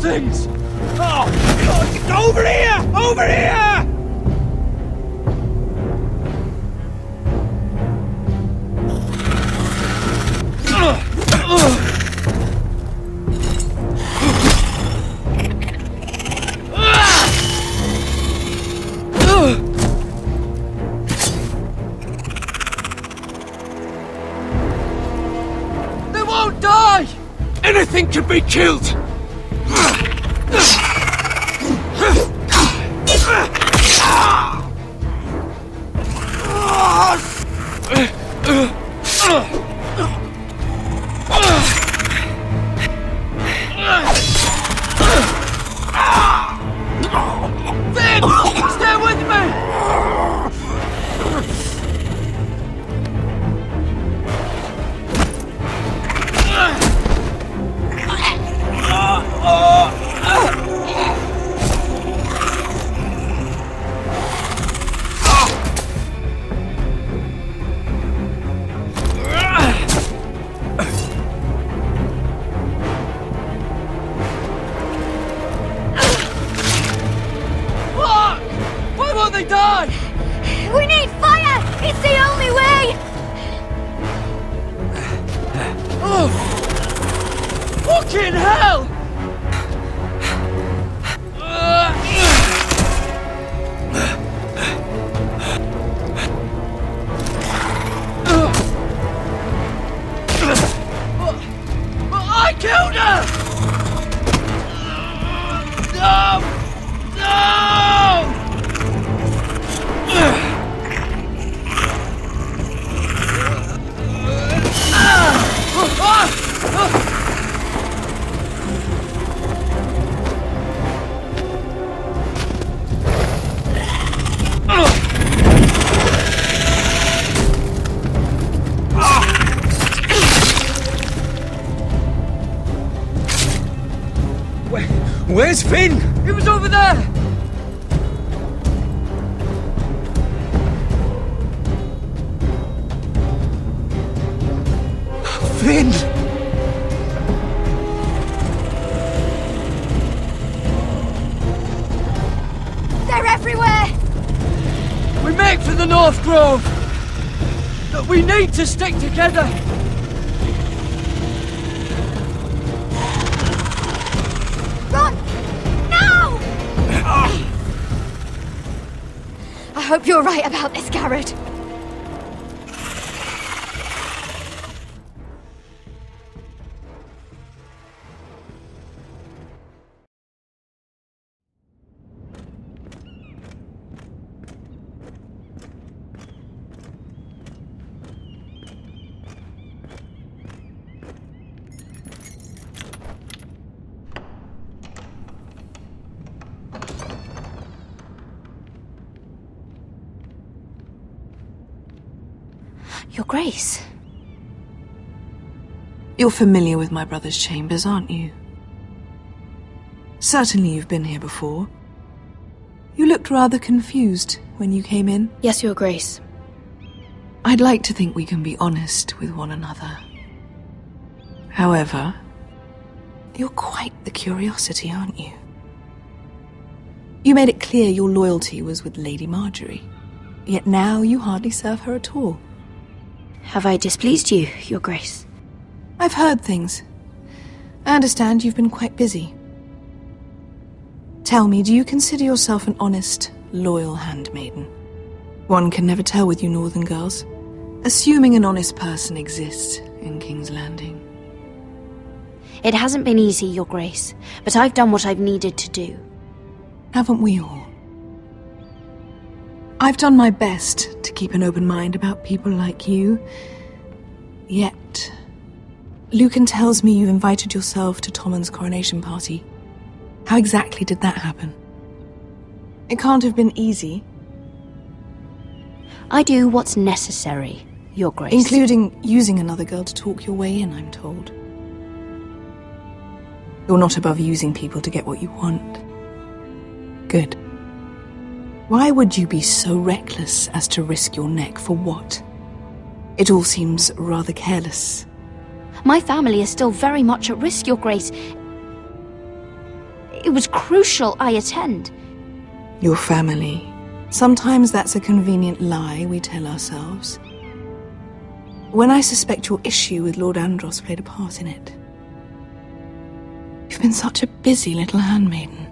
things! Oh, God, over here! Over here! They won't die! Anything can be killed! Finn! Stay with me! Why won't they die? We need fire! It's the only way! Oh! Fucking hell! I killed her! No! No! Where's Finn? It was over there! Finn! They're everywhere! We make for the North Grove! But we need to stick together! Run! No! I hope you're right about this, Gared. Your Grace. You're familiar with my brother's chambers, aren't you? Certainly you've been here before. You looked rather confused when you came in. Yes, Your Grace. I'd like to think we can be honest with one another. However, you're quite the curiosity, aren't you? You made it clear your loyalty was with Lady Marjorie, yet now you hardly serve her at all. Have I displeased you, Your Grace? I've heard things. I understand you've been quite busy. Tell me, do you consider yourself an honest, loyal handmaiden? One can never tell with you northern girls. Assuming an honest person exists in King's Landing. It hasn't been easy, Your Grace, but I've done what I've needed to do. Haven't we all? I've done my best to keep an open mind about people like you. Yet, Lucan tells me you invited yourself to Tommen's coronation party. How exactly did that happen? It can't have been easy. I do what's necessary, Your Grace. Including using another girl to talk your way in, I'm told. You're not above using people to get what you want. Good. Why would you be so reckless as to risk your neck for what? It all seems rather careless. My family is still very much at risk, Your Grace. It was crucial I attend. Your family. Sometimes that's a convenient lie we tell ourselves. When I suspect your issue with Lord Andros played a part in it. You've been such a busy little handmaiden.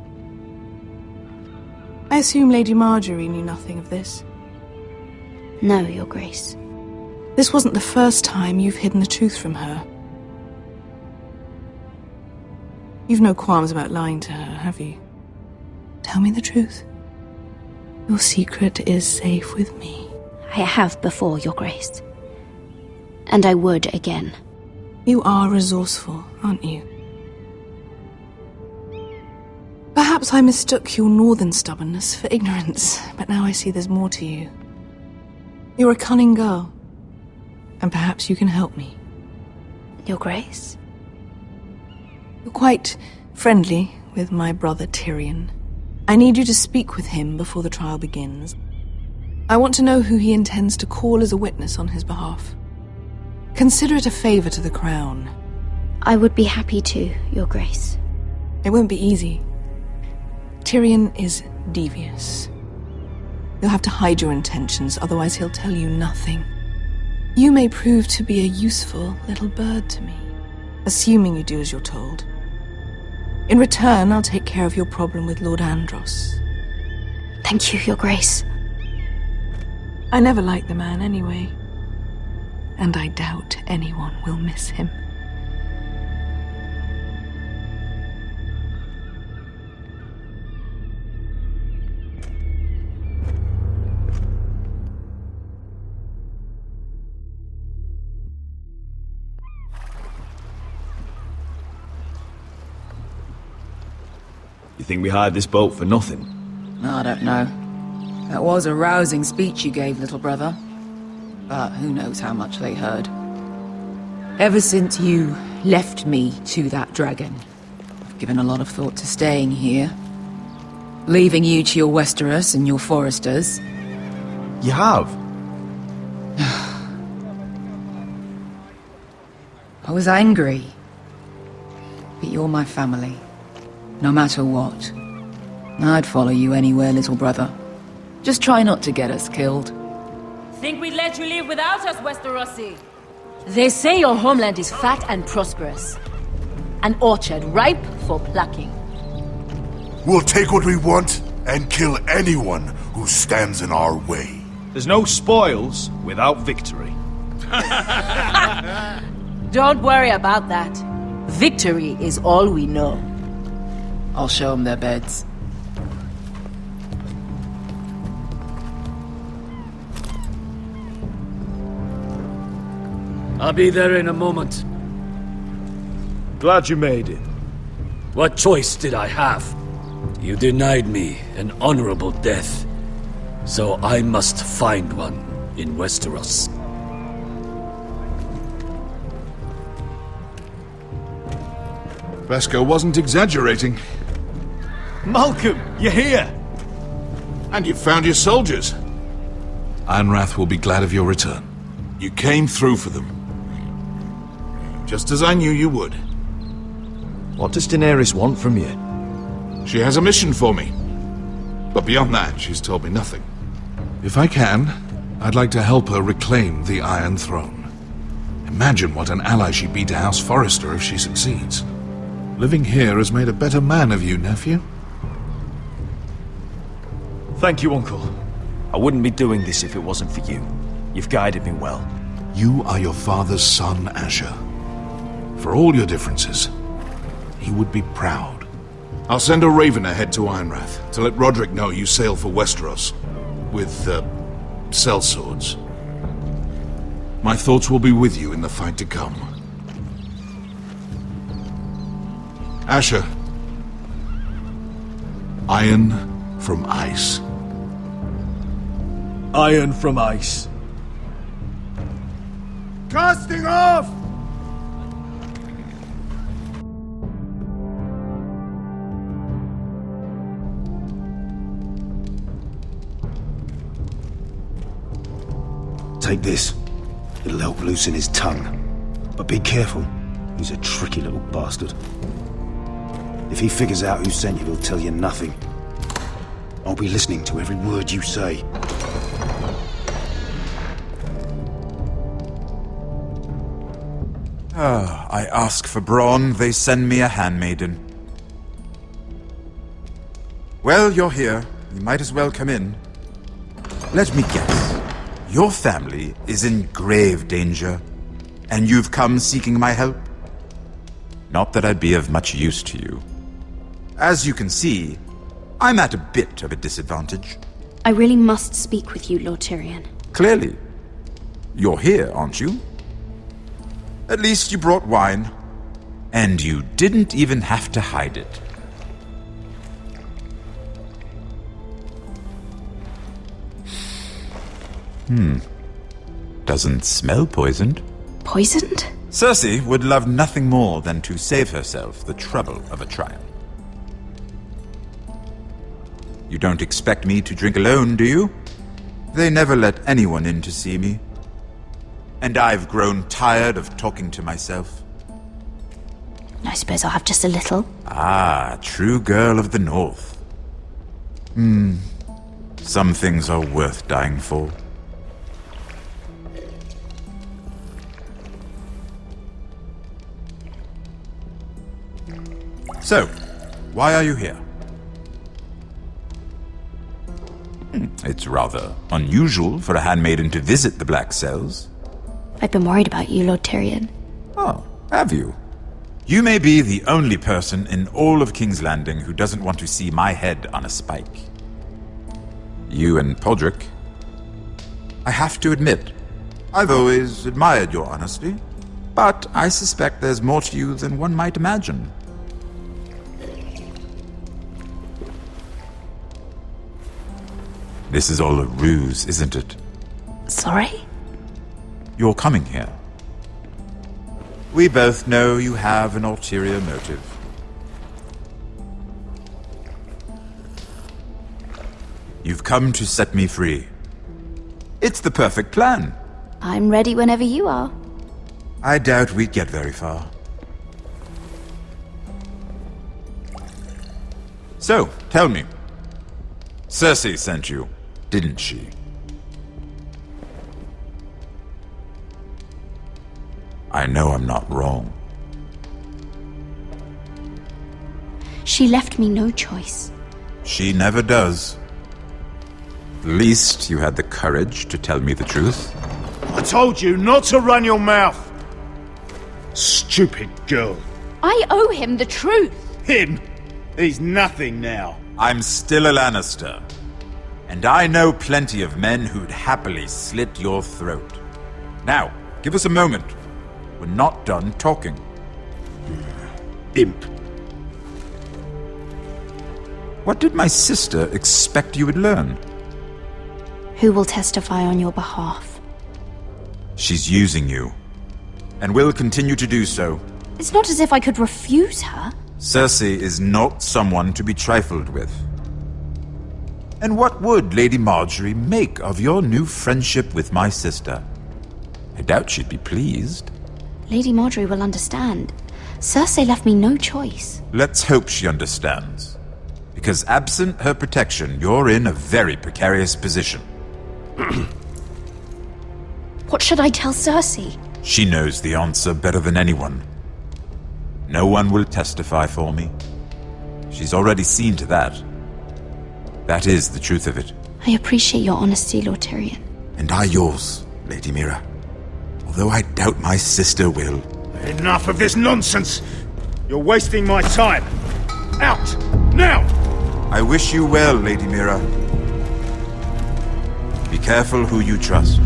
I assume Lady Marjorie knew nothing of this. No, Your Grace. This wasn't the first time you've hidden the truth from her. You've no qualms about lying to her, have you? Tell me the truth. Your secret is safe with me. I have before, Your Grace. And I would again. You are resourceful, aren't you? Perhaps I mistook your northern stubbornness for ignorance, but now I see there's more to you. You're a cunning girl, and perhaps you can help me. Your Grace? You're quite friendly with my brother Tyrion. I need you to speak with him before the trial begins. I want to know who he intends to call as a witness on his behalf. Consider it a favor to the crown. I would be happy to, Your Grace. It won't be easy. Tyrion is devious. You'll have to hide your intentions, otherwise he'll tell you nothing. You may prove to be a useful little bird to me, assuming you do as you're told. In return, I'll take care of your problem with Lord Andros. Thank you, Your Grace. I never liked the man anyway, and I doubt anyone will miss him. You think we hired this boat for nothing? I don't know. That was a rousing speech you gave, little brother. But who knows how much they heard. Ever since you left me to that dragon, I've given a lot of thought to staying here. Leaving you to your Westeros and your foresters. You have? I was angry. But you're my family. No matter what. I'd follow you anywhere, little brother. Just try not to get us killed. Think we'd let you leave without us, Westerosi? They say your homeland is fat and prosperous. An orchard ripe for plucking. We'll take what we want and kill anyone who stands in our way. There's no spoils without victory. Don't worry about that. Victory is all we know. I'll show them their beds. I'll be there in a moment. Glad you made it. What choice did I have? You denied me an honorable death, so I must find one in Westeros. Vesco wasn't exaggerating. Malcolm, you're here! And you found your soldiers. Ironrath will be glad of your return. You came through for them. Just as I knew you would. What does Daenerys want from you? She has a mission for me. But beyond that, she's told me nothing. If I can, I'd like to help her reclaim the Iron Throne. Imagine what an ally she'd be to House Forrester if she succeeds. Living here has made a better man of you, nephew. Thank you, Uncle. I wouldn't be doing this if it wasn't for you. You've guided me well. You are your father's son, Asher. For all your differences, he would be proud. I'll send a raven ahead to Ironrath to let Roderick know you sail for Westeros with, sellswords. My thoughts will be with you in the fight to come. Asher. Iron from ice. Iron from ice. Casting off! Take this. It'll help loosen his tongue. But be careful. He's a tricky little bastard. If he figures out who sent you, he'll tell you nothing. I'll be listening to every word you say. I ask for brawn, they send me a handmaiden. Well, you're here. You might as well come in. Let me guess. Your family is in grave danger, and you've come seeking my help? Not that I'd be of much use to you. As you can see, I'm at a bit of a disadvantage. I really must speak with you, Lord Tyrion. Clearly. You're here, aren't you? At least you brought wine. And you didn't even have to hide it. Doesn't smell poisoned. Poisoned? Cersei would love nothing more than to save herself the trouble of a trial. You don't expect me to drink alone, do you? They never let anyone in to see me. And I've grown tired of talking to myself. I suppose I'll have just a little. Ah, true girl of the North. Some things are worth dying for. So, why are you here? It's rather unusual for a handmaiden to visit the Black Cells. I've been worried about you, Lord Tyrion. Oh, have you? You may be the only person in all of King's Landing who doesn't want to see my head on a spike. You and Podrick. I have to admit, I've always admired your honesty, but I suspect there's more to you than one might imagine. This is all a ruse, isn't it? Sorry? You're coming here. We both know you have an ulterior motive. You've come to set me free. It's the perfect plan. I'm ready whenever you are. I doubt we'd get very far. So, tell me. Cersei sent you, didn't she? I know I'm not wrong. She left me no choice. She never does. At least you had the courage to tell me the truth. I told you not to run your mouth! Stupid girl. I owe him the truth! Him? He's nothing now. I'm still a Lannister. And I know plenty of men who'd happily slit your throat. Now, give us a moment. We're not done talking. Imp. What did my sister expect you would learn? Who will testify on your behalf? She's using you. And will continue to do so. It's not as if I could refuse her. Cersei is not someone to be trifled with. And what would Lady Margaery make of your new friendship with my sister? I doubt she'd be pleased. Lady Margaery will understand. Cersei left me no choice. Let's hope she understands. Because absent her protection, you're in a very precarious position. What should I tell Cersei? She knows the answer better than anyone. No one will testify for me. She's already seen to that. That is the truth of it. I appreciate your honesty, Lord Tyrion. And I yours, Lady Mira. Although I doubt my sister will. Enough of this nonsense! You're wasting my time! Out! Now! I wish you well, Lady Mira. Be careful who you trust.